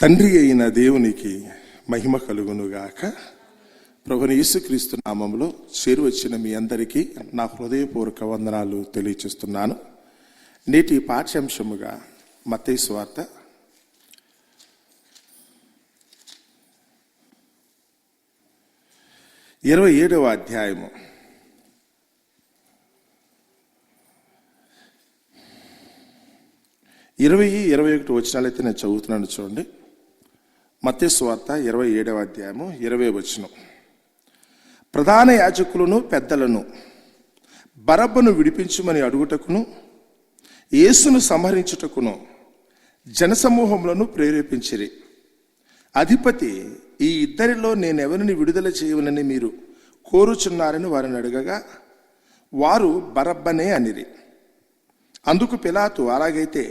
తండ్రి అయిన దేవునికి మహిమ కలుగునుగాక. ప్రభువైన యేసుక్రీస్తు నామములో చేరువచ్చిన మీ అందరికీ నా హృదయపూర్వక వందనాలు తెలియచేస్తున్నాను. నేటి పాఠ్యాంశముగా మత్తయి సువార్త 27వ అధ్యాయము 20-21 వచనాలైతే నేను చదువుతున్నాను, చూడండి. మత్తయి సువార్త 27వ అధ్యాయము 20వ వచనం. ప్రధాన యాజకులను పెద్దలను బరబ్బను విడిపించుమని అడుగుటకును యేసును సంహరించుటకును జనసమూహములను ప్రేరేపించిరి. అధిపతి, ఈ ఇద్దరిలో నేనెవరిని విడుదల చేయవనని మీరు కోరుచున్నారని వారిని అడగగా వారు బరబ్బనే అనిరి. అందుకు పిలాతు, అలాగైతే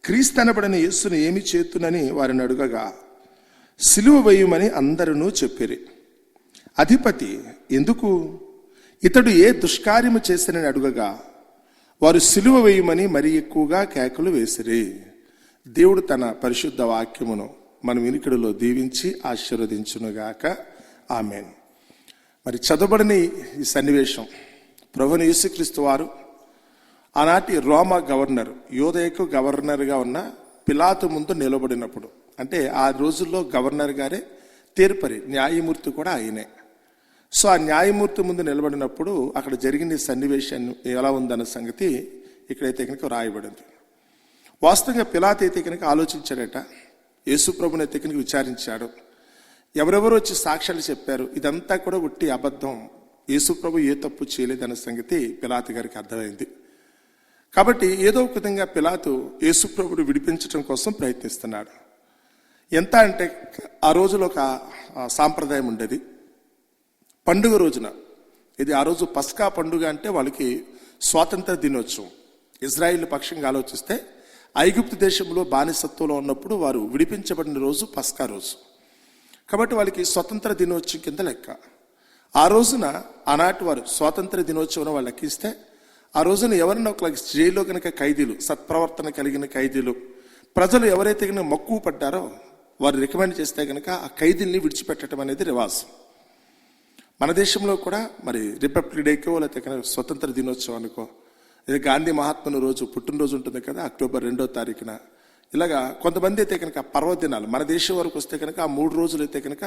క్రీస్తనబడిన యేసును ఏమి చేతునని వారిని అడుగగా సిలువ వేయుమని అందరూ చెప్పిరి. అధిపతి, ఎందుకు? ఇతడు ఏ దుష్కార్యము చేసినని అడుగగా వారు సిలువ వేయుమని మరి ఎక్కువగా కేకలు వేసిరి. దేవుడు తన పరిశుద్ధ వాక్యమును మన వినికిడిలో దీవించి ఆశీర్వదించునుగాక. ఆమేన్. మరి చదవబడిన ఈ సన్నివేశం, ప్రభువైన యేసుక్రీస్తు వారు ఆనాటి రోమా గవర్నర్, యూదయకు గవర్నర్గా ఉన్న పిలాతు ముందు నిలబడినప్పుడు, అంటే ఆ రోజుల్లో గవర్నర్ గారే తీర్పరి, న్యాయమూర్తి కూడా ఆయనే. సో ఆ న్యాయమూర్తి ముందు నిలబడినప్పుడు అక్కడ జరిగిన సన్నివేశాన్ని ఎలా ఉందన్న సంగతి ఇక్కడైతే కనుక రాయబడింది. వాస్తవంగా పిలాతు అయితే కనుక ఆలోచించాడట, యేసు ప్రభుని అయితే కనుక విచారించాడు. ఎవరెవరు వచ్చి సాక్ష్యాలు చెప్పారు, ఇదంతా కూడా ఉట్టి అబద్ధం, యేసు ప్రభు ఏ తప్పు చేయలేదన్న సంగతి పిలాతు గారికి అర్థమైంది. కాబట్టి ఏదో ఒక విధంగా పిలాతు యేసు ప్రభుని విడిపించడం కోసం ప్రయత్నిస్తున్నాడు. ఎంత అంటే ఆ రోజులో ఒక సాంప్రదాయం ఉండేది. పండుగ రోజున, ఇది ఆ రోజు పస్కా పండుగ అంటే వాళ్ళకి స్వాతంత్ర దినోత్సవం. ఇజ్రాయిల్ పక్షంగా ఆలోచిస్తే ఐగుప్తు దేశంలో బానిసత్వంలో ఉన్నప్పుడు వారు విడిపించబడిన రోజు పస్కా రోజు. కాబట్టి వాళ్ళకి స్వతంత్ర దినోత్సవం కింద లెక్క. ఆ రోజున ఆనాటి వారు స్వాతంత్ర దినోత్సవం వాళ్ళు లెక్కిస్తే ఆ రోజున ఎవరైనా ఒక జైల్లో కనుక ఖైదీలు, సత్ప్రవర్తన కలిగిన ఖైదీలు, ప్రజలు ఎవరైతే కనుక మక్కువ పడ్డారో వారు రికమెండ్ చేస్తే కనుక ఆ ఖైదీల్ని విడిచిపెట్టడం అనేది రివాజు. మన దేశంలో కూడా మరి రిపబ్లిక్ డేకో లేకపోతే కనుక స్వతంత్ర దినోత్సవానికో, ఇది గాంధీ మహాత్ముని రోజు పుట్టినరోజు ఉంటుంది కదా, అక్టోబర్ 2వ తారీఖున, ఇలాగా కొంతమంది అయితే కనుక పర్వదినాలు మన దేశం వరకు వస్తే కనుక ఆ 3 రోజులు అయితే కనుక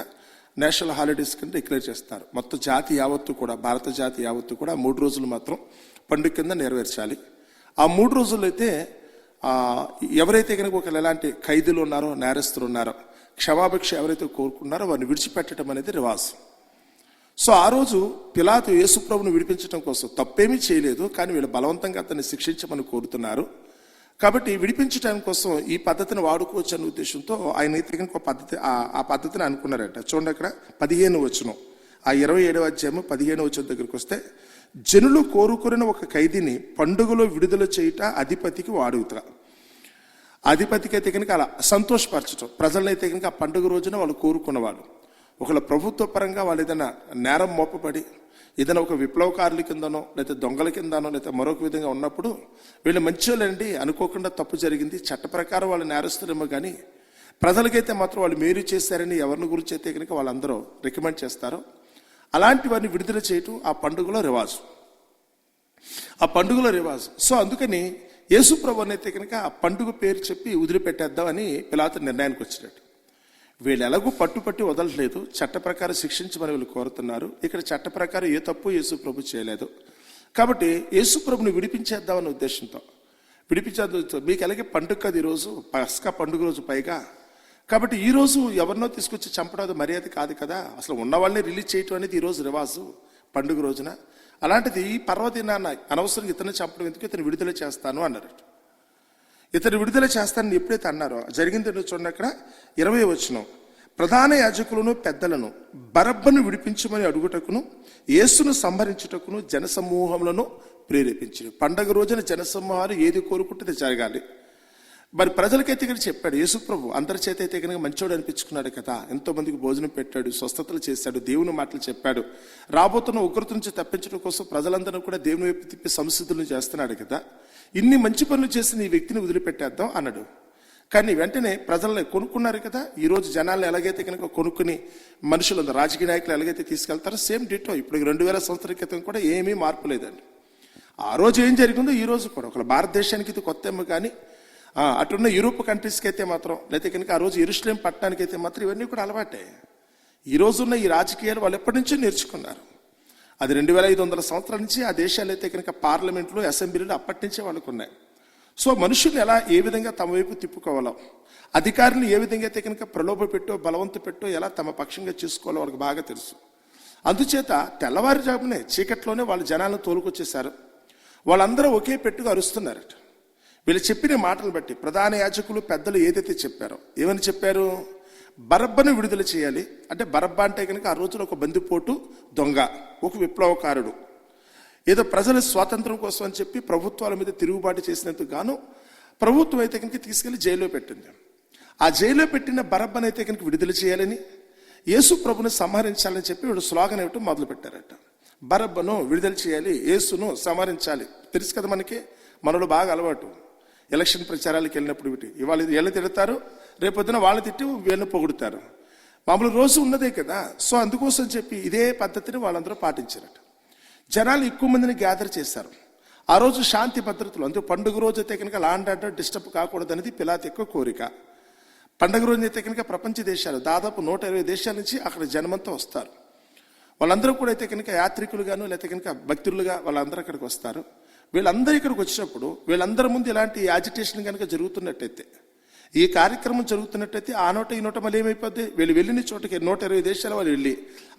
నేషనల్ హాలిడేస్ కింద డిక్లేర్ చేస్తారు. మొత్తం జాతి యావత్తు కూడా, భారత జాతి యావత్తు కూడా 3 రోజులు మాత్రం పండుగ కింద నెరవేర్చాలి. ఆ 3 రోజులు అయితే ఎవరైతే కనుక ఒకళ్ళు ఎలాంటి ఖైదీలు ఉన్నారో, నేరస్తులు ఉన్నారో, క్షమాభిక్ష ఎవరైతే కోరుకున్నారో వారిని విడిచిపెట్టడం అనేది రివాజు. సో ఆ రోజు పిలాతు యేసు ప్రభును విడిపించడం కోసం తప్పేమీ చేయలేదు, కానీ వీళ్ళు బలవంతంగా అతన్ని శిక్షించమని కోరుతున్నారు. కాబట్టి విడిపించడం కోసం ఈ పద్ధతిని వాడుకోవచ్చు అనే ఉద్దేశంతో ఆయన అయితే కనుక ఆ పద్ధతిని అనుకున్నారట. చూడండి, అక్కడ 15వ వచనం, ఆ 27వ అధ్యాయము 15వ వచనం దగ్గరికి వస్తే, జనులు కోరుకున్న ఒక ఖైదీని పండుగలో విడుదల చేయుట అధిపతికి వాడుగుతా. అధిపతికి అయితే కనుక అలా సంతోషపరచడం, ప్రజలనైతే కనుక ఆ పండుగ రోజున వాళ్ళు కోరుకున్నవాడు. ఒకవేళ ప్రభుత్వ పరంగా వాళ్ళు ఏదైనా నేరం మోపబడి ఏదైనా ఒక విప్లవకారుల కిందనో లేదా దొంగల కిందనో లేదా మరొక విధంగా ఉన్నప్పుడు వీళ్ళు మంచోళ్ళండి, అనుకోకుండా తప్పు జరిగింది, చట్ట ప్రకారం వాళ్ళు నేరస్తులేమో, కానీ ప్రజలకైతే మాత్రం వాళ్ళు మేలు చేశారని ఎవరిని గురించి అయితే కనుక వాళ్ళందరూ రికమెండ్ చేస్తారో అలాంటి వారిని విడుదల చేయటం ఆ పండుగలో రివాజు, ఆ పండుగలో రివాజు. సో అందుకని యేసు ప్రభువుని అయితే కనుక ఆ పండుగ పేరు చెప్పి వదిలిపెట్టేద్దామని పిలాతు నిర్ణయానికి వచ్చినట్టు. వీళ్ళు ఎలాగూ పట్టుపట్టి వదలట్లేదు, చట్ట ప్రకారం శిక్షించమని వీళ్ళు కోరుతున్నారు. ఇక్కడ చట్ట ప్రకారం ఏ తప్పు యేసు ప్రభు చేయలేదు. కాబట్టి యేసు ప్రభుని విడిపించేద్దామనే ఉద్దేశంతో మీకు ఎలాగే పండుగ కదా ఈరోజు, పస్కా పండుగ రోజు పైగా. కాబట్టి ఈరోజు ఎవరినో తీసుకొచ్చి చంపడం మర్యాద కాదు కదా, అసలు ఉన్న వాళ్ళని రిలీజ్ చేయటం అనేది ఈరోజు రివాజు పండుగ రోజున. అలాంటిది ఈ పర్వదినాన్న అనవసరంగా ఇతను చంపడం ఎందుకు, ఇతను విడుదల చేస్తాను అన్నారు. ఇతను విడుదల చేస్తానని ఎప్పుడైతే అన్నారో జరిగింది చూడండి, అక్కడ 20వ వచనం, ప్రధాన యాజకులను పెద్దలను బరబ్బను విడిపించమని అడుగుటకును యేసును సంహరించుటకును జనసమూహములను ప్రేరేపించారు. పండగ రోజున జనసమూహాలు ఏది కోరుకుంటే జరగాలి. మరి ప్రజలకైతే ఇక్కడ చెప్పాడు యేసు ప్రభు, అందరి చేత అయితే కనుక మంచోడు అనిపించుకున్నాడు కదా, ఎంతో మందికి భోజనం పెట్టాడు, స్వస్థతలు చేశాడు, దేవుని మాటలు చెప్పాడు, రాబోతున్న ఉగ్రత నుంచి తప్పించడం కోసం ప్రజలందరూ కూడా దేవుని వైపు తిప్పి సంసిద్ధులను చేస్తున్నాడు కదా, ఇన్ని మంచి పనులు చేసిన ఈ వ్యక్తిని వదిలిపెట్టేద్దాం అన్నాడు. కానీ వెంటనే ప్రజల్ని కొనుక్కున్నారు కదా. ఈరోజు జనాలను ఎలాగైతే కనుక కొనుక్కుని మనుషులు రాజకీయ నాయకులు ఎలాగైతే తీసుకెళ్తారో సేమ్ డిటో ఇప్పుడు 2000 సంవత్సరాల క్రితం కూడా ఏమీ మార్పు లేదండి. ఆ రోజు ఏం జరిగిందో ఈ రోజు కూడా ఒక భారతదేశానికి ఇది కొత్త ఏమో కానీ అటున్న యూరోప్ కంట్రీస్కి అయితే మాత్రం లేకపోతే కనుక ఆ రోజు యెరూషలేం పట్టణానికి అయితే మాత్రం ఇవన్నీ కూడా అలవాటే. ఈ రోజున్న ఈ రాజకీయాలు వాళ్ళు ఎప్పటి నుంచో నేర్చుకున్నారు. అది 2500 సంవత్సరాల నుంచి ఆ దేశాలు అయితే కనుక పార్లమెంట్లు అసెంబ్లీలు అప్పటి నుంచే వాళ్ళకు ఉన్నాయి. సో మనుషులు ఎలా ఏ విధంగా తమ వైపు తిప్పుకోవాలో, అధికారులు ఏ విధంగా అయితే కనుక ప్రలోభ పెట్టో బలవంత పెట్టో ఎలా తమ పక్షంగా చేసుకోవాలో వాళ్ళకి బాగా తెలుసు. అందుచేత తెల్లవారుజామునే చీకట్లోనే వాళ్ళు జనాలను తోలుకొచ్చేశారు. వాళ్ళందరూ ఒకే పెట్టుగా అరుస్తున్నారట. వీళ్ళు చెప్పిన మాటలు బట్టి ప్రధాన యాజకులు పెద్దలు ఏదైతే చెప్పారో, ఏమని చెప్పారు? బరబ్బను విడుదల చేయాలి. అంటే బరబ్బ అంటే కనుక ఆ రోజున ఒక బందిపోటు దొంగ, ఒక విప్లవకారుడు, ఏదో ప్రజల స్వాతంత్రం కోసం అని చెప్పి ప్రభుత్వాల మీద తిరుగుబాటు చేసినందుకు గాను ప్రభుత్వం అయితే కనుక తీసుకెళ్లి జైల్లో పెట్టింది. ఆ జైల్లో పెట్టిన బరబ్బను అయితే కనుక విడుదల చేయాలని, యేసు ప్రభుని సంహరించాలని చెప్పి వీడు స్లోగన్ ఇవ్వటం మొదలు పెట్టారట. బరబ్బను విడుదల చేయాలి, యేసును సంహరించాలి. తెలుసు కదా మనకి, మనలో బాగా అలవాటు. ఎలక్షన్ ప్రచారాలకు వెళ్ళినప్పుడు ఇవాళ వీళ్ళు తిడతారు, రేపొద్దున వాళ్ళు తిట్టి వీళ్ళని పొగుడుతారు. మామూలు రోజు ఉన్నదే కదా. సో అందుకోసం చెప్పి ఇదే పద్ధతిని వాళ్ళందరూ పాటించారట. జనాలు ఎక్కువ మందిని గ్యాదర్ చేశారు. ఆ రోజు శాంతి భద్రతలు, అందుకే పండుగ రోజు అయితే కనుక లాండ్ ఆర్డర్ డిస్టర్బ్ కాకూడదు అనేది పిలాతు ఎక్కువ కోరిక. పండుగ రోజు అయితే కనుక ప్రపంచ దేశాలు దాదాపు 120 దేశాల నుంచి అక్కడ జనమంతా వస్తారు. వాళ్ళందరూ కూడా అయితే కనుక యాత్రికులుగాను లేకపోతే కనుక భక్తులుగా వాళ్ళందరూ అక్కడికి వస్తారు. వీళ్ళందరూ ఇక్కడికి వచ్చినప్పుడు వీళ్ళందరి ముందు ఇలాంటి యాజిటేషన్ కనుక జరుగుతున్నట్టయితే, ఈ కార్యక్రమం జరుగుతున్నట్టయితే ఆ నోట ఈ నోట మళ్ళీ ఏమైపోద్ది? వీళ్ళు వెళ్ళిన చోటకి 120 దేశాల వాళ్ళు వెళ్ళి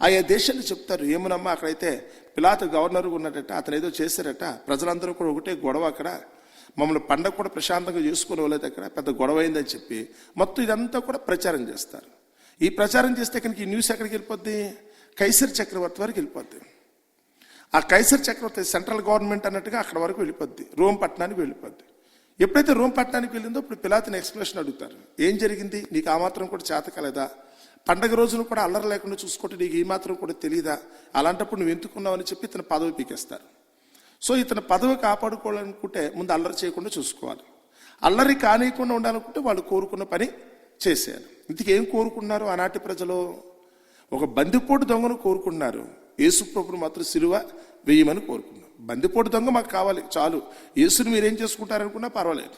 ఆయా దేశాలు చెప్తారు, ఏమనమ్మా అక్కడైతే పిలాతు గవర్నర్ ఉన్నట్టట, అతను ఏదో చేశారట, ప్రజలందరూ కూడా ఒకటే గొడవ, అక్కడ మమ్మల్ని పండగ కూడా ప్రశాంతంగా చేసుకోలేదు, అక్కడ పెద్ద గొడవ అయిందని చెప్పి మొత్తం ఇదంతా కూడా ప్రచారం చేస్తారు. ఈ ప్రచారం చేస్తే కనుక ఈ న్యూస్ ఎక్కడికి వెళ్ళిపోద్ది? కైసర్ చక్రవర్తి వరకు వెళ్ళిపోద్ది. ఆ కైసర్ చక్రవర్తి సెంట్రల్ గవర్నమెంట్ అన్నట్టుగా అక్కడ వరకు వెళ్ళిపోద్ది, రోమ్ పట్టణానికి వెళ్ళిపోద్ది. ఎప్పుడైతే రోమ్ పట్టణానికి వెళ్ళిందో ఇప్పుడు పిలాతుని ఎక్స్ప్లెనేషన్ అడుగుతారు, ఏం జరిగింది, నీకు ఆ మాత్రం కూడా చేత కలదా? పండగ రోజును కూడా అల్లరి లేకుండా చూసుకుంటే నీకు ఈ మాత్రం కూడా తెలియదా? అలాంటప్పుడు నువ్వు ఎందుకున్నావు అని చెప్పి ఇతను పదవి పీకేస్తారు. సో ఇతను పదవి కాపాడుకోవాలనుకుంటే ముందు అల్లరి చేయకుండా చూసుకోవాలి. అల్లరి కానియకుండా ఉండాలనుకుంటే వాళ్ళు కోరుకున్న పని చేసేయాలి. ఇంతకేం కోరుకున్నారు ఆనాటి ప్రజలు? ఒక బందిపోటు దొంగను కోరుకున్నారు. యేసు ప్రభుని మాత్రం సిలువ వేయమని కోరుకున్నారు. బందిపోటు దొంగ మాకు కావాలి చాలు, యేసుని మీరేం చేసుకుంటారనుకున్నా పర్వాలేదు.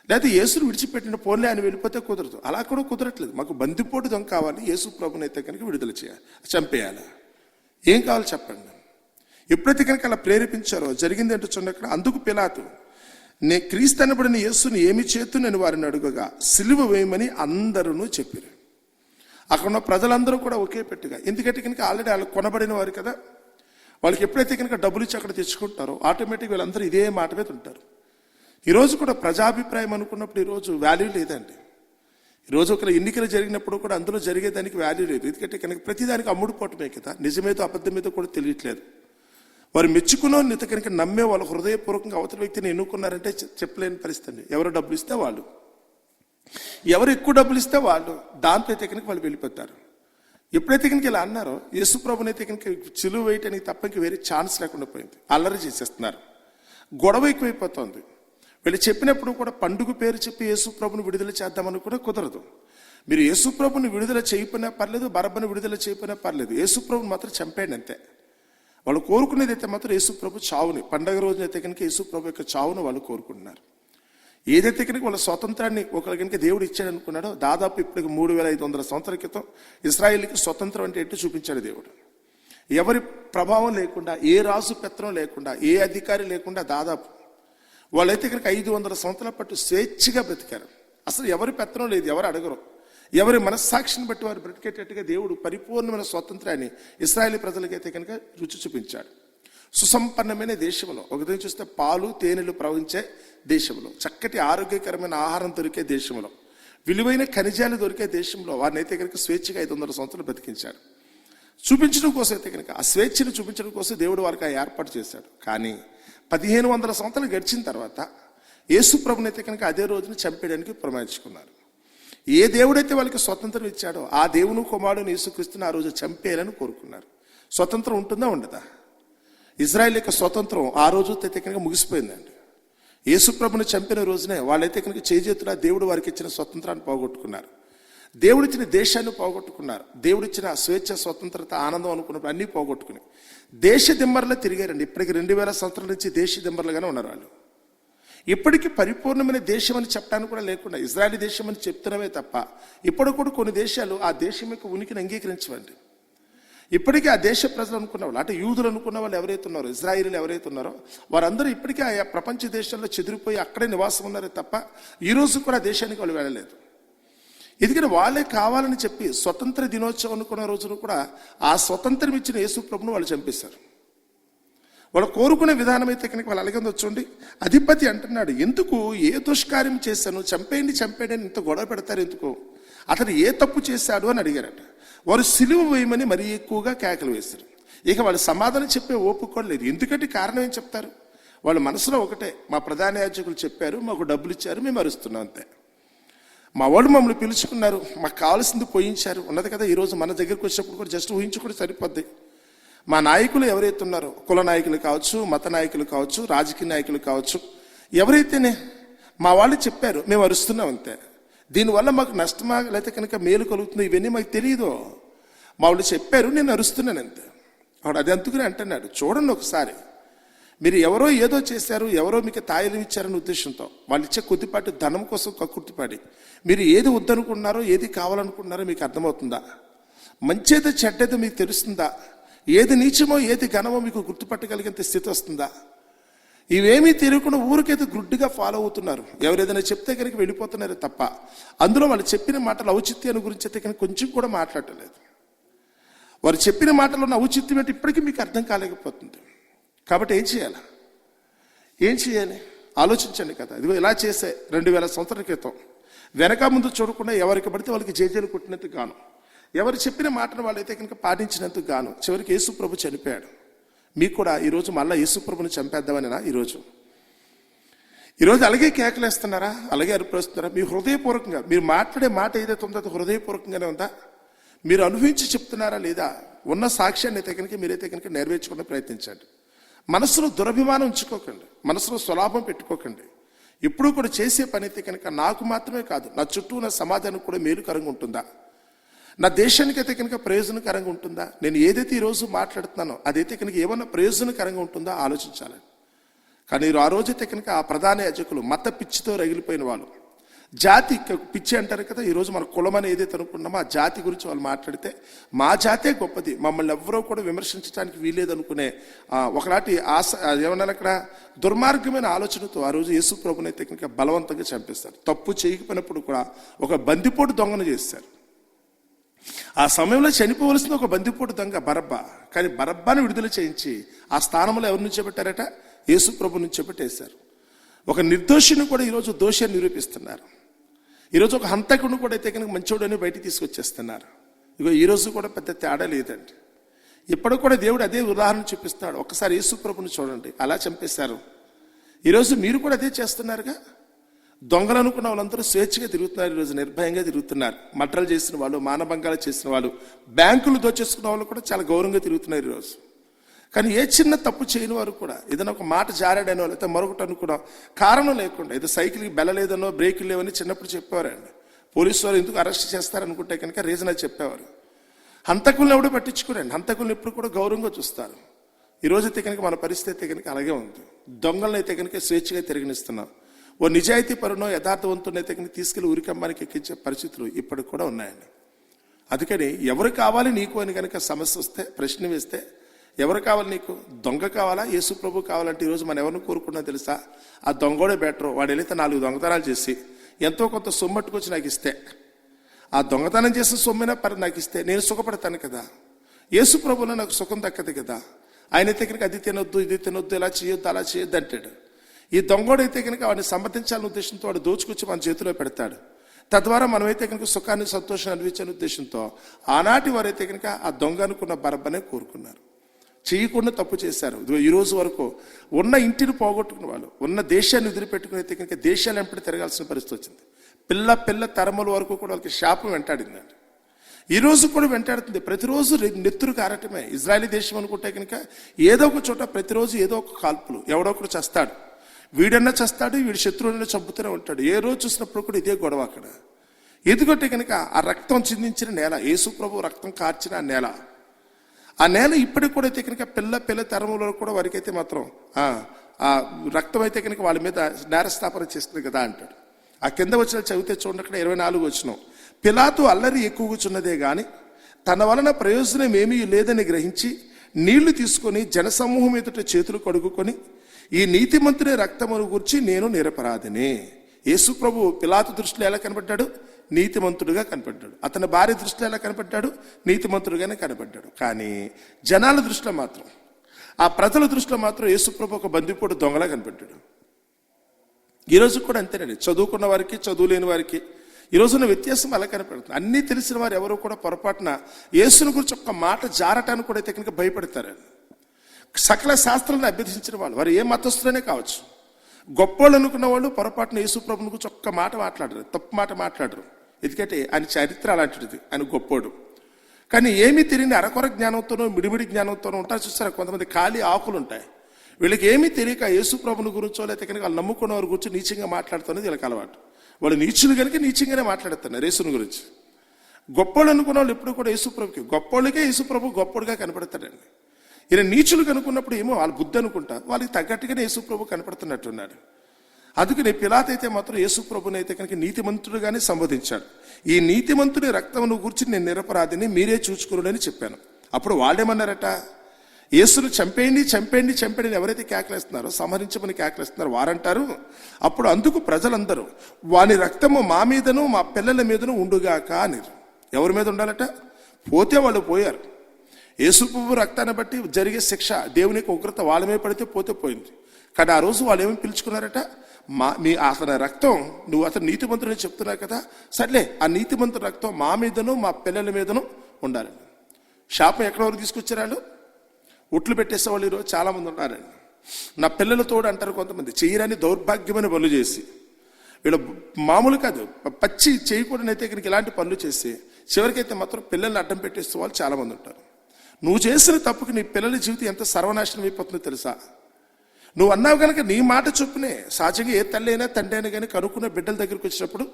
లేకపోతే యేసుని విడిచిపెట్టిన పోన్లే ఆయన వెళ్ళిపోతే కుదరదు, అలా కూడా కుదరట్లేదు. మాకు బందిపోటు దొంగ కావాలి, యేసు ప్రభుని అయితే కనుక విడుదల చేయాలి, చంపేయాలి. ఏం కావాలి చెప్పండి. ఎప్పుడైతే కనుక అలా ప్రేరేపించారో జరిగింది ఏంటో చూడండి అక్కడ. అందుకు పిలాతు, క్రీస్తు అనబడిన యేసుని ఏమి చేతు నేను వారిని అడుగగా సిలువ వేయమని అందరూ చెప్పారు. అక్కడ ఉన్న ప్రజలందరూ కూడా ఒకే పెట్టుగా, ఎందుకంటే కనుక ఆల్రెడీ వాళ్ళు కొనబడిన వారు కదా, వాళ్ళకి ఎప్పుడైతే కనుక డబ్బులు ఇచ్చి అక్కడ తెచ్చుకుంటారో ఆటోమేటిక్ వీళ్ళందరూ ఇదే మాట మీద ఉంటారు. ఈరోజు కూడా ప్రజాభిప్రాయం అనుకున్నప్పుడు ఈరోజు వాల్యూ లేదండి. ఈరోజు ఒక ఎన్నికలు జరిగినప్పుడు కూడా అందులో జరిగేదానికి వాల్యూ లేదు. ఎందుకంటే కనుక ప్రతిదానికి అమ్ముడుపోవటమే కదా, నిజమేదో అబద్ధమేదో కూడా తెలియట్లేదు. వారు మెచ్చుకున్న నిత కనుక నమ్మే వాళ్ళు హృదయపూర్వకంగా అవతల వ్యక్తిని ఎన్నుకున్నారంటే చెప్పలేని పరిస్థితి. ఎవరు డబ్బులు ఇస్తే వాళ్ళు, ఎవరు ఎక్కువ డబ్బులు ఇస్తే వాళ్ళు, దాంతో అయితే కనుక వాళ్ళు వెళ్ళిపోతారు. ఎప్పుడైతే కనుక ఇలా అన్నారో యేసు ప్రభుని అయితే కనుక చిలువ వేయటానికి తప్ప ఇంక వేరే ఛాన్స్ లేకుండా పోయింది. అల్లరి చేసేస్తున్నారు, గొడవ ఎక్కువైపోతుంది. వీళ్ళు చెప్పినప్పుడు కూడా పండుగ పేరు చెప్పి యేసు ప్రభుని విడుదల చేద్దామని కూడా కుదరదు. మీరు యేసు ప్రభుని విడుదల చేయకపోయినా పర్లేదు, బరబ్బను విడుదల చేయకపోయినా పర్లేదు, యేసు ప్రభుని మాత్రం చంపేయండి అంతే. వాళ్ళు కోరుకునేది అయితే మాత్రం యేసు ప్రభు చావుని, పండగ రోజున అయితే కనుక యేసు ప్రభు యొక్క చావును వాళ్ళు కోరుకుంటున్నారు. ఏదైతే కనుక వాళ్ళ స్వతంత్రాన్ని ఒకరు కనుక దేవుడు ఇచ్చాడు అనుకున్నాడో, దాదాపు ఇప్పటికి 3500 సంవత్సరాల క్రితం ఇశ్రాయేలుకి స్వతంత్రం అంటే ఎట్టు చూపించాడు దేవుడు. ఎవరి ప్రభావం లేకుండా, ఏ రాజు పెత్తనం లేకుండా, ఏ అధికారి లేకుండా దాదాపు వాళ్ళైతే కనుక 500 సంవత్సరాల పాటు స్వేచ్ఛగా బ్రతికారు. అసలు ఎవరి పెత్తనం లేదు, ఎవరు అడగరు. ఎవరి మనస్సాక్షిని బట్టి వారు బ్రతికేటట్టుగా దేవుడు పరిపూర్ణమైన స్వతంత్రాన్ని ఇశ్రాయేలీ ప్రజలకైతే కనుక రుచి చూపించాడు. సుసంపన్నమైన దేశంలో, ఒకటి చూస్తే పాలు తేనెలు ప్రవహించే దేశంలో, చక్కటి ఆరోగ్యకరమైన ఆహారం దొరికే దేశంలో, విలువైన ఖనిజాలు దొరికే దేశంలో వారిని అయితే కనుక స్వేచ్ఛగా 500 సంవత్సరాలు బతికించాడు. చూపించడం కోసం అయితే కనుక ఆ స్వేచ్ఛను చూపించడం కోసం దేవుడు వారికి ఆ ఏర్పాటు చేశాడు. కానీ 1500 సంవత్సరాలు గడిచిన తర్వాత యేసు ప్రభునైతే కనుక అదే రోజున చంపేయడానికి ప్రమాణించుకున్నారు. ఏ దేవుడైతే వాళ్ళకి స్వతంత్రం ఇచ్చాడో ఆ దేవుని కుమారుని యేసుక్రీస్తుని ఆ రోజు చంపేయాలని కోరుకున్నారు. స్వతంత్రం ఉంటుందా ఉండదా? ఇజ్రాయెల్ యొక్క స్వతంత్రం ఆ రోజు అయితే కనుక ముగిసిపోయిందండి. యేసుప్రభుని చంపిన రోజునే వాళ్ళైతే కనుక చేజేతులా దేవుడు వారికి ఇచ్చిన స్వతంత్రాన్ని పోగొట్టుకున్నారు. దేవుడిచ్చిన దేశాన్ని పోగొట్టుకున్నారు. దేవుడిచ్చిన స్వేచ్ఛ, స్వతంత్రత, ఆనందం అనుకున్నప్పుడు అన్నీ పోగొట్టుకుని దేశ దిమ్మర్లో తిరిగారండి. ఇప్పటికి 2000 సంవత్సరాల నుంచి దేశ దిమ్మర్లుగానే ఉన్నారు వాళ్ళు. ఇప్పటికీ పరిపూర్ణమైన దేశం అని చెప్పడానికి కూడా లేకుండా ఇజ్రాయెల్ దేశం అని చెప్తున్నవే తప్ప ఇప్పుడు కూడా కొన్ని దేశాలు ఆ దేశం యొక్క ఉనికిని అంగీకరించవండి. ఇప్పటికీ ఆ దేశ ప్రజలు అనుకున్న వాళ్ళు, అంటే యూదులు అనుకున్న వాళ్ళు ఎవరైతే ఉన్నారో, ఇజ్రాయిలీలు ఎవరైతే ఉన్నారో వారందరూ ఇప్పటికీ ఆ ప్రపంచ దేశాల్లో చెదిరిపోయి అక్కడే నివాసం ఉన్నారే తప్ప ఈ రోజు కూడా ఆ దేశానికి వాళ్ళు వెళ్ళలేదు. ఎందుకంటే వాళ్ళే కావాలని చెప్పి స్వతంత్ర దినోత్సవం అనుకున్న రోజున కూడా ఆ స్వతంత్రం ఇచ్చిన యేసు ప్రభువును వాళ్ళు చంపేశారు. వాళ్ళు కోరుకునే విధానం అయితే కనుక వాళ్ళు అలాగే వచ్చండి. అధిపతి అంటున్నాడు, ఎందుకు ఏ దుష్కార్యం చేశాను, చంపేయండి చంపేయండి అని ఇంత గొడవ పెడతారు ఎందుకు, అతను ఏ తప్పు చేశాడు అని అడిగారట. వారు సిలువ వేయమని మరీ ఎక్కువగా కేకలు వేశారు. ఇక వాళ్ళు సమాధానం చెప్పే ఓపిక కూడా లేదు. ఎందుకంటే కారణం ఏం చెప్తారు, వాళ్ళ మనసులో ఒకటే, మా ప్రధాన యాజకులు చెప్పారు, మాకు డబ్బులు ఇచ్చారు, మేము అరుస్తున్నాం అంతే. మా వాళ్ళు మమ్మల్ని పిలుచుకున్నారు, మాకు కావాల్సింది పోయించారు ఉన్నది కదా. ఈరోజు మన దగ్గరికి వచ్చినప్పుడు కూడా జస్ట్ ఊహించుకుంటే సరిపోద్ది. మా నాయకులు ఎవరైతే ఉన్నారో, కుల నాయకులు కావచ్చు, మత నాయకులు కావచ్చు, రాజకీయ నాయకులు కావచ్చు, ఎవరైతేనే మా వాళ్ళు చెప్పారు, మేము అరుస్తున్నాం అంతే. దీనివల్ల మాకు నష్టమా లేకపోతే కనుక మేలు కలుగుతుంది ఇవన్నీ మాకు తెలియదు. మా వాళ్ళు చెప్పారు, నేను అరుస్తున్నాను అంతే. వాడు అది అందుకుని అంటున్నాడు, చూడండి ఒకసారి, మీరు ఎవరో ఏదో చేశారు, ఎవరో మీకు తాయిలు ఇచ్చారనే ఉద్దేశంతో వాళ్ళు ఇచ్చే కొద్దిపాటి ధనం కోసం కక్కుర్తిపాడి మీరు ఏది వద్దనుకున్నారో, ఏది కావాలనుకున్నారో మీకు అర్థమవుతుందా? మంచేదో చెడ్డేదో మీకు తెలుస్తుందా? ఏది నీచమో ఏది ఘనమో మీకు గుర్తుపట్టగలిగేంత స్థితి వస్తుందా? ఇవేమీ తెలియకుండా ఊరికైతే గుడ్డిగా ఫాలో అవుతున్నారు. ఎవరేదైనా చెప్తే కనుక వెళ్ళిపోతున్నారే తప్ప అందులో వాళ్ళు చెప్పిన మాటలు ఔచిత్యాన్ని గురించి అయితే కనుక కొంచెం కూడా మాట్లాడలేదు. వారు చెప్పిన మాటలో ఉన్న ఔచిత్యం అంటే ఇప్పటికీ మీకు అర్థం కాలేకపోతుంది. కాబట్టి ఏం చేయాలి ఆలోచించండి కదా. ఇదిగో ఇలా చేసే 2000 సంవత్సరాల క్రితం వెనక ముందు చూడకుండా ఎవరికి పడితే వాళ్ళకి జేజేలు కొట్టినందుకు గాను, ఎవరు చెప్పిన మాటను వాళ్ళైతే కనుక పాటించినందుకు గాను చివరికి యేసు ప్రభు చనిపోయాడు. మీకు కూడా ఈరోజు మళ్ళీ యేసు ప్రభుని చంపేద్దామనినా ఈరోజు అలాగే కేకలేస్తున్నారా, అలాగే అరుపుస్తున్నారా? మీ హృదయపూర్వకంగా మీరు మాట్లాడే మాట ఏదైతే ఉందో అది హృదయపూర్వకంగానే ఉందా? మీరు అనుభవించి చెప్తున్నారా లేదా? ఉన్న సాక్ష్యాన్ని అయితే కనుక మీరైతే కనుక నెరవేర్చుకునే ప్రయత్నించండి. మనసులో దురభిమానం ఉంచుకోకండి, మనసులో స్వలాభం పెట్టుకోకండి. ఇప్పుడు కూడా చేసే పని అయితే కనుక నాకు మాత్రమే కాదు, నా చుట్టూ ఉన్న సమాజానికి కూడా మేలుకరంగా ఉంటుందా? నా దేశానికి అయితే కనుక ప్రయోజనకరంగా ఉంటుందా? నేను ఏదైతే ఈరోజు మాట్లాడుతున్నానో అదైతే కనుక ఏమన్నా ప్రయోజనకరంగా ఉంటుందా ఆలోచించాలి. కానీ ఆ రోజైతే కనుక ఆ ప్రధాన యాజకులు మత పిచ్చితో రగిలిపోయిన వాళ్ళు, జాతి పిచ్చి అంటారు కదా. ఈరోజు మన కులం అని ఏదైతే అనుకున్నామో ఆ జాతి గురించి వాళ్ళు మాట్లాడితే మా జాతే గొప్పది, మమ్మల్ని ఎవరో కూడా విమర్శించడానికి వీలేదనుకునే ఒకనాటి ఆశ ఏమన్నా అక్కడ దుర్మార్గమైన ఆలోచనతో ఆ రోజు యేసు ప్రభుని అయితే కనుక బలవంతంగా చంపేస్తారు. తప్పు చేయకపోయినప్పుడు కూడా ఒక బందిపోటు దొంగను చేస్తారు. ఆ సమయంలో చనిపోవలసిన ఒక బందిపోటు దొంగ బరబ్బా, కానీ బరబ్బాని విడుదల చేయించి ఆ స్థానంలో ఎవరు నుంచోబెట్టారట? యేసు ప్రభు నుంచోబెట్టేశారు. ఒక నిర్దోషిని కూడా ఈరోజు దోషాన్ని నిరూపిస్తున్నారు. ఈరోజు ఒక హంతకుడిని కూడా అయితే కనుక మంచోడని బయటికి తీసుకొచ్చేస్తున్నారు. ఇగో ఈరోజు కూడా పెద్ద తేడా లేదండి. ఇప్పుడు కూడా దేవుడు అదే ఉదాహరణ చూపిస్తాడు. ఒకసారి యేసు ప్రభుని చూడండి, అలా చంపేశారు. ఈరోజు మీరు కూడా అదే చేస్తున్నారుగా. దొంగలు అనుకున్న వాళ్ళందరూ స్వేచ్ఛగా తిరుగుతున్నారు, ఈరోజు నిర్భయంగా తిరుగుతున్నారు. మర్డర్లు చేసిన వాళ్ళు, మానభంగాలు చేసిన వాళ్ళు, బ్యాంకులు దోచేసుకున్న వాళ్ళు కూడా చాలా గౌరవంగా తిరుగుతున్నారు ఈరోజు. కానీ ఏ చిన్న తప్పు చేయని వారు కూడా ఏదైనా ఒక మాట జారాడనో లేకపోతే మరొకటి అనుకున్నా కారణం లేకుండా, ఏదో సైకిల్కి బెల్లలేదనో బ్రేకులు లేవని చిన్నప్పుడు చెప్పేవారండి. పోలీసు వారు ఎందుకు అరెస్ట్ చేస్తారనుకుంటే కనుక రీజన్ అది చెప్పేవారు. హంతకుల్ని ఎవడో పట్టించుకోరండి, హంతకుల్ని ఎప్పుడు కూడా గౌరవంగా చూస్తారు. ఈరోజైతే కనుక మన పరిస్థితి కనుక అలాగే ఉంది. దొంగలను అయితే కనుక స్వేచ్ఛగా తిరగనిస్తున్నాం. ఓ నిజాయితీ పరునో యథార్థవంతునైతే కనుక తీసుకెళ్లి ఉరికంబానికి ఎక్కించే పరిస్థితులు ఇప్పటికి కూడా ఉన్నాయండి. అందుకని ఎవరు కావాలి నీకు అని కనుక సమస్య వస్తే, ప్రశ్న వేస్తే ఎవరు కావాలి నీకు? దొంగ కావాలా, యేసు ప్రభు కావాలంటే ఈరోజు మనం ఎవరిని కోరుకున్నా తెలుసా? ఆ దొంగోడే బెటరు. వాడు వెళితే 4 దొంగతనాలు చేసి ఎంతో కొంత సొమ్మట్టుకొచ్చి నాకు ఇస్తే, ఆ దొంగతనం చేసిన సొమ్మైనా నాకు ఇస్తే నేను సుఖపడతాను కదా. యేసు ప్రభులో నాకు సుఖం దక్కదు కదా. ఆయనైతే కనుక అది తినొద్దు, ఇది తినొద్దు, ఇలా చేయొద్దు, అలా చేయొద్దు అంటాడు. ఈ దొంగోడైతే కనుక వాడిని సమర్థించాలనే ఉద్దేశంతో వాడు దోచుకొచ్చి మన చేతిలో పెడతాడు. తద్వారా మనమైతే కనుక సుఖాన్ని సంతోషాన్ని అనిపించాలనే ఉద్దేశంతో ఆనాటి వారైతే కనుక ఆ దొంగ అనుకున్న బరబ్బనే కోరుకున్నారు. చేయకుండా తప్పు చేశారు. ఈ రోజు వరకు ఉన్న ఇంటిని పోగొట్టుకున్న వాళ్ళు, ఉన్న దేశాన్ని వదిలిపెట్టుకుని అయితే కనుక దేశాలు వెంపటి తిరగాల్సిన పరిస్థితి వచ్చింది. పిల్ల తరముల వరకు కూడా వాళ్ళకి శాపం వెంటాడిందండి. ఈ రోజు కూడా వెంటాడుతుంది. ప్రతిరోజు నెత్తురు కారటమే. ఇజ్రాయలీ దేశం అనుకుంటే కనుక ఏదో ఒక చోట ప్రతిరోజు ఏదో ఒక కాల్పులు, ఎవడో ఒకడు చేస్తాడు. వీడన్నా చేస్తాడు, వీడి శత్రువులన్నా చంపుతూనే ఉంటాడు. ఏ రోజు చూసినప్పుడు కూడా ఇదే గొడవ అక్కడ. ఎందుకంటే కనుక ఆ రక్తం చిందించిన నేల, యేసు ప్రభు రక్తం కార్చిన ఆ నేల ఇప్పటికి కూడా అయితే కనుక పిల్ల తరములో కూడా వారికైతే మాత్రం ఆ రక్తం అయితే కనుక వాళ్ళ మీద నేరస్థాపన చేస్తుంది కదా అంటాడు. ఆ కింద వచ్చిన చదివితే చూడండి, అక్కడ 24 వచనం. పిలాతు అల్లరి ఎక్కువచున్నదే గాని తన వలన ప్రయోజనం ఏమీ లేదని గ్రహించి నీళ్లు తీసుకొని జనసమూహం ఎదుట చేతులు కడుగుకొని, ఈ నీతిమంతుని రక్తమును గూర్చి నేను నిరపరాధిని. యేసు ప్రభు పిలాతు దృష్టిలో ఎలా కనపడ్డాడు? నీతిమంతుడుగా కనపడ్డాడు. అతని భార్య దృష్టిలో ఎలా కనపడ్డాడు? నీతిమంతుడుగానే కనపడ్డాడు. కానీ జనాల దృష్టిలో మాత్రం, ఆ ప్రజల దృష్టిలో మాత్రం యేసు ప్రభు ఒక బందిపోటు దొంగలా కనపడ్డాడు. ఈరోజు కూడా అంతేనండి. చదువుకున్న వారికి, చదువు లేని వారికి ఈరోజున్న వ్యత్యాసం అలా కనపడుతుంది. అన్నీ తెలిసిన వారు ఎవరు కూడా పొరపాటున యేసుని గురించి ఒక్క మాట జారటానికి కూడా టెక్నిక్గా భయపడతారండి. సకల శాస్త్రాలను అభ్యసించిన వాళ్ళు, వారు ఏ మతస్థులనే కావచ్చు, గొప్పోళ్ళు అనుకున్న వాళ్ళు పొరపాటున యేసు ప్రభుని గురించి ఒక్క మాట మాట్లాడరు, తప్పు మాట మాట్లాడరు. ఎందుకంటే ఆయన చరిత్ర అలాంటిది, ఆయన గొప్పోడు. కానీ ఏమీ తెలియని అరకొర జ్ఞానంతోనో మిడిమిడి జ్ఞానంతోనో ఉంటారు. చూస్తారు కొంతమంది ఖాళీ ఆకులు ఉంటాయి. వీళ్ళకి ఏమీ తెలియక యేసు ప్రభుని గురించో లేకపోతే కనుక వాళ్ళు నమ్ముకున్న వారి గురించి నీచంగా మాట్లాడుతున్నది వీళ్ళకి అలవాటు. వాళ్ళు నీచులు కనుక నీచంగానే మాట్లాడుతున్నారు యేసుని గురించి. గొప్పోళ్ళు అనుకున్న వాళ్ళు ఎప్పుడు కూడా యేసు ప్రభుకి, గొప్పోళ్ళకే యేసు ప్రభు గొప్పోడుగా కనపడతాడండి. ఈయన నీచులు కనుక్కున్నప్పుడు ఏమో వాళ్ళ బుద్ధి అనుకుంటా, వాళ్ళకి తగ్గట్టుగానే యేసు ప్రభు కనపడుతున్నట్టున్నాడు. అందుకని పిలాతు అయితే మాత్రం యేసు ప్రభుని అయితే కనుక నీతిమంతుడుగానే సంబోధించాడు. ఈ నీతిమంతుని రక్తమును గురించి నేను నిరపరాధిని, మీరే చూచుకున్నాడని చెప్పాను. అప్పుడు వాళ్ళేమన్నారట? యేసును చంపేయండి చంపేయండి చంపేయండి ఎవరైతే కేకలేస్తున్నారో, సంహరించమని కేకలేస్తున్నారో వారంటారు. అప్పుడు అందుకు ప్రజలందరూ వాని రక్తము మా మీదను మా పిల్లల మీదను ఉండుగాక అని. ఎవరి మీద ఉండాలట? పోతే వాళ్ళు పోయారు. యేసు ప్రభు రక్తాన్ని బట్టి జరిగే శిక్ష, దేవునికి ఉగ్రత వాళ్ళ మీద పడితే పోతే పోయింది. కానీ ఆ రోజు వాళ్ళు ఏమని పిలుచుకున్నారట? మీ అతని రక్తం, నువ్వు అతను నీతిమంతుడని చెప్తున్నావు కదా, సర్లే ఆ నీతిమంతుడి రక్తం మా మీదను మా పిల్లల మీదను ఉండాలి. శాపం ఎక్కడ వరకు తీసుకొచ్చారు వాళ్ళు? ఒట్లు పెట్టేసేవాళ్ళు ఈరోజు చాలా మంది ఉన్నారండి. నా పిల్లలతోడు అంటారు కొంతమంది, చేయరాని దౌర్భాగ్యమైన పనులు చేసి, వీళ్ళు మామూలు కాదు, పచ్చి చేయకూడనైతే ఇక్కడికి ఇలాంటి పనులు చేసి చివరికైతే మాత్రం పిల్లల్ని అడ్డం పెట్టేస్తే వాళ్ళు చాలా మంది ఉంటారు. నువ్వు చేసిన తప్పుకి నీ పిల్లల జీవితం ఎంత సర్వనాశనం అయిపోతుందో తెలుసా? నువ్వు అన్నావు కనుక నీ మాట చొప్పునే సహజంగా ఏ తల్లి అయినా తండ్రి అయినా కానీ కనుక్కున్న బిడ్డల దగ్గరికి వచ్చినప్పుడు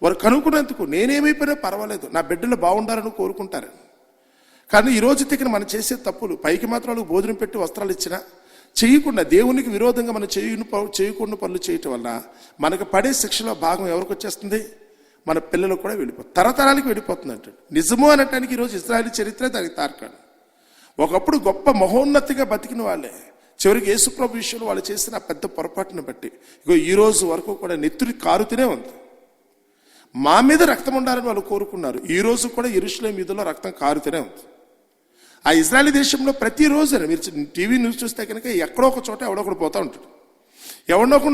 వారు కనుక్కున్నందుకు నేనేమైపోయినా పర్వాలేదు, నా బిడ్డలు బాగుండాలని కోరుకుంటారు. కానీ ఈరోజు తిక్కిన మనం చేసే తప్పులు, పైకి మాత్రం వాళ్ళకి భోజనం పెట్టి వస్త్రాలు ఇచ్చినా చేయకుండా దేవునికి విరోధంగా మనం చేయకుండా పనులు చేయటం వల్ల మనకు పడే శిక్షలో భాగం ఎవరికి వచ్చేస్తుంది? మన పిల్లలకు కూడా వెళ్ళిపోతుంది, తరతరాలకి వెళ్ళిపోతుంది అంటాడు. నిజమో అనటానికి ఈరోజు ఇశ్రాయేలు చరిత్ర దానికి తార్కాడు. ఒకప్పుడు గొప్ప మహోన్నతిగా బతికిన వాళ్ళే చివరికి యేసుప్రభు విషయంలో వాళ్ళు చేసిన పెద్ద పొరపాటును బట్టి ఇగో ఈ రోజు వరకు కూడా నెత్తురి కారుతూనే ఉంది. మా మీద రక్తం ఉండాలని వాళ్ళు కోరుకున్నారు. ఈ రోజు కూడా యెరూషలేము మీదలో రక్తం కారుతూనే ఉంది. ఆ ఇజ్రాయెల్ దేశంలో ప్రతిరోజు మీరు టీవీ న్యూస్ చూస్తే కనుక ఎక్కడో ఒక చోట ఎవడొకడు పోతూ ఉంటాడు.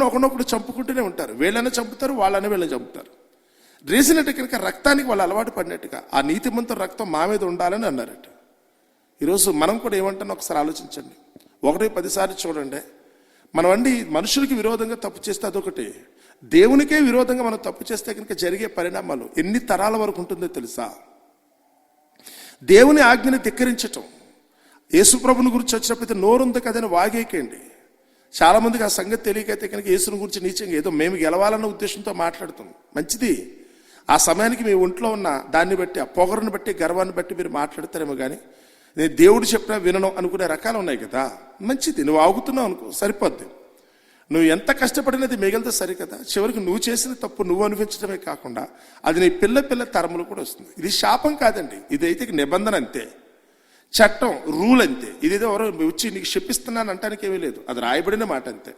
ఒకనొకడు చంపుకుంటూనే ఉంటారు. వీళ్ళని చంపుతారు, వాళ్ళని వీళ్ళని చంపుతారు. రీజన్ అంటే కనుక రక్తానికి వాళ్ళు అలవాటు పడినట్టుగా ఆ నీతిమంతుల రక్తం మా మీద ఉండాలని అన్నారట. ఈరోజు మనం కూడా ఏమంటానో ఒకసారి ఆలోచించండి. 1-10 సార్లు చూడండి. మనం అండి మనుషులకి విరోధంగా తప్పు చేస్తే అదొకటి, దేవునికే విరోధంగా మనం తప్పు చేస్తే కనుక జరిగే పరిణామాలు ఎన్ని తరాల వరకు ఉంటుందో తెలుసా? దేవుని ఆజ్ఞని ధిక్కరించటం. యేసుప్రభుని గురించి వచ్చినప్పుడు నోరుంది కదని వాగేకండి. చాలా మందికి ఆ సంగతి తెలియకైతే కనుక యేసుని గురించి నీచంగా ఏదో మేము గెలవాలన్న ఉద్దేశంతో మాట్లాడుతాం. మంచిది, ఆ సమయానికి మీ ఒంట్లో ఉన్న దాన్ని బట్టి, ఆ పొగరుని బట్టి, గర్వాన్ని బట్టి మీరు మాట్లాడతారేమో. కానీ నేను దేవుడు చెప్పినా వినను అనుకునే రకాలు ఉన్నాయి కదా. మంచిది, నువ్వు ఆగుతున్నావు అనుకో, సరిపోద్ది. నువ్వు ఎంత కష్టపడినది మిగిలితే సరి కదా. చివరికి నువ్వు చేసిన తప్పు నువ్వు అనిపించడమే కాకుండా అది నీ పిల్ల తరములు కూడా వస్తుంది. ఇది శాపం కాదండి, ఇదైతే నిబంధన అంతే, చట్టం, రూల్ అంతే. ఇదేదో ఎవరో వచ్చి నీకు చెప్పిస్తున్నాను అంటానికి ఏమీ లేదు. అది రాయబడిన మాట అంతే.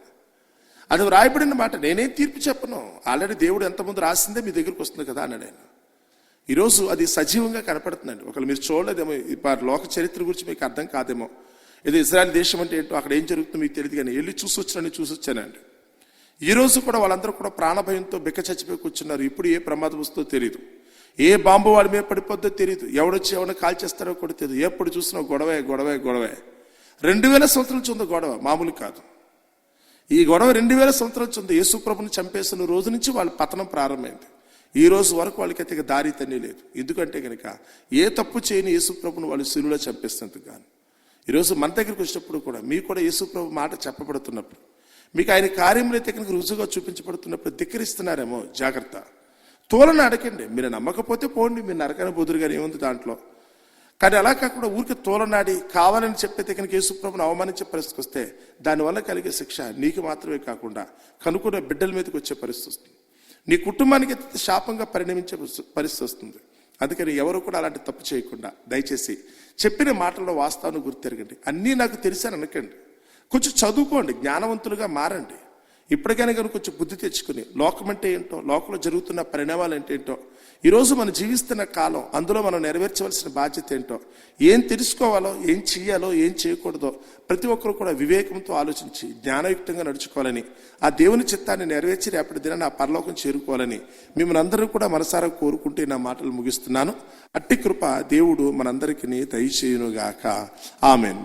అది రాయబడిన మాట, నేనేం తీర్పు చెప్పను. ఆల్రెడీ దేవుడు ఎంతమంది రాసిందే మీ దగ్గరికి వస్తుంది కదా అన్నాడు ఆయన. ఈరోజు అది సజీవంగా కనపడుతుందండి. ఒకళ్ళు మీరు చూడలేదేమో, లోక చరిత్ర గురించి మీకు అర్థం కాదేమో. ఏదో ఇజ్రాయెల్ దేశం అంటే ఏంటో, అక్కడ ఏం జరుగుతుందో మీకు తెలియదు. కానీ వెళ్ళి చూసొచ్చానండి. ఈరోజు కూడా వాళ్ళందరూ కూడా ప్రాణభయంతో బిక్క చచ్చిపోయి కూర్చున్నారు. ఇప్పుడు ఏ ప్రమాదం వస్తుందో తెలియదు, ఏ బాంబు వాళ్ళ మీద పడిపోద్దో తెలియదు, ఎవడొచ్చి ఎవరిని కాల్ చేస్తారో కూడా తెలియదు. ఎప్పుడు చూసినా గొడవే 2000 సంవత్సరాల నుంచి గొడవ, మామూలు కాదు. ఈ గొడవ 2000 సంవత్సరాల నుంచి యేసుప్రభుని చంపేసిన రోజు నుంచి వాళ్ళ పతనం ప్రారంభమైంది. ఈ రోజు వరకు వాళ్ళకైతే దారి తన్ని లేదు. ఎందుకంటే కనుక ఏ తప్పు చేయని యేసుప్రభుని వాళ్ళు శిలువలో చంపేస్తున్నందుకు. కానీ ఈరోజు మన దగ్గరికి వచ్చినప్పుడు కూడా మీకు కూడా యేసుప్రభు మాట చెప్పబడుతున్నప్పుడు మీకు ఆయన కార్యములైతే కనుక రుజువుగా చూపించబడుతున్నప్పుడు ధిక్కరిస్తున్నారేమో జాగ్రత్త. తోలను అడగండి. మీరు నమ్మకపోతే పోండి, మీరు నరకని బుదురు గారు ఏముంది దాంట్లో. కానీ అలా కాకుండా ఊరికి తోలనాడి కావాలని చెప్పే కనుక యేసుప్రభుని అవమానించే పరిస్థితికి వస్తే దానివల్ల కలిగే శిక్ష నీకు మాత్రమే కాకుండా కనుక్కున్న బిడ్డల మీదకి వచ్చే పరిస్థితి వస్తుంది. నీ కుటుంబానికి శాపంగా పరిణమించే పరిస్థితి వస్తుంది. అందుకని ఎవరు కూడా అలాంటి తప్పు చేయకుండా దయచేసి చెప్పిన మాటల్లో వాస్తవాన్ని గుర్తెరగండి. అన్నీ నాకు తెలిసాను అనకండి. కొంచెం చదువుకోండి, జ్ఞానవంతులుగా మారండి. ఇప్పటికైనా కనుక కొంచెం బుద్ధి తెచ్చుకుని లోకం అంటే ఏంటో, లోకంలో జరుగుతున్న పరిణామాలు అంటే ఏంటో, ఈరోజు మనం జీవిస్తున్న కాలం, అందులో మనం నెరవేర్చవలసిన బాధ్యత ఏంటో, ఏం తెలుసుకోవాలో, ఏం చేయాలో, ఏం చేయకూడదో ప్రతి ఒక్కరు కూడా వివేకంతో ఆలోచించి జ్ఞానయుక్తంగా నడుచుకోవాలని, ఆ దేవుని చిత్తాన్ని నెరవేర్చి రేపటి దినాన్ని ఆ పరలోకం చేరుకోవాలని మిమ్మల్ని అందరూ కూడా మనసారా కోరుకుంటే నా మాటలు ముగిస్తున్నాను. అట్టి కృప దేవుడు మనందరికీ దయచేయునుగాక. ఆమేన్.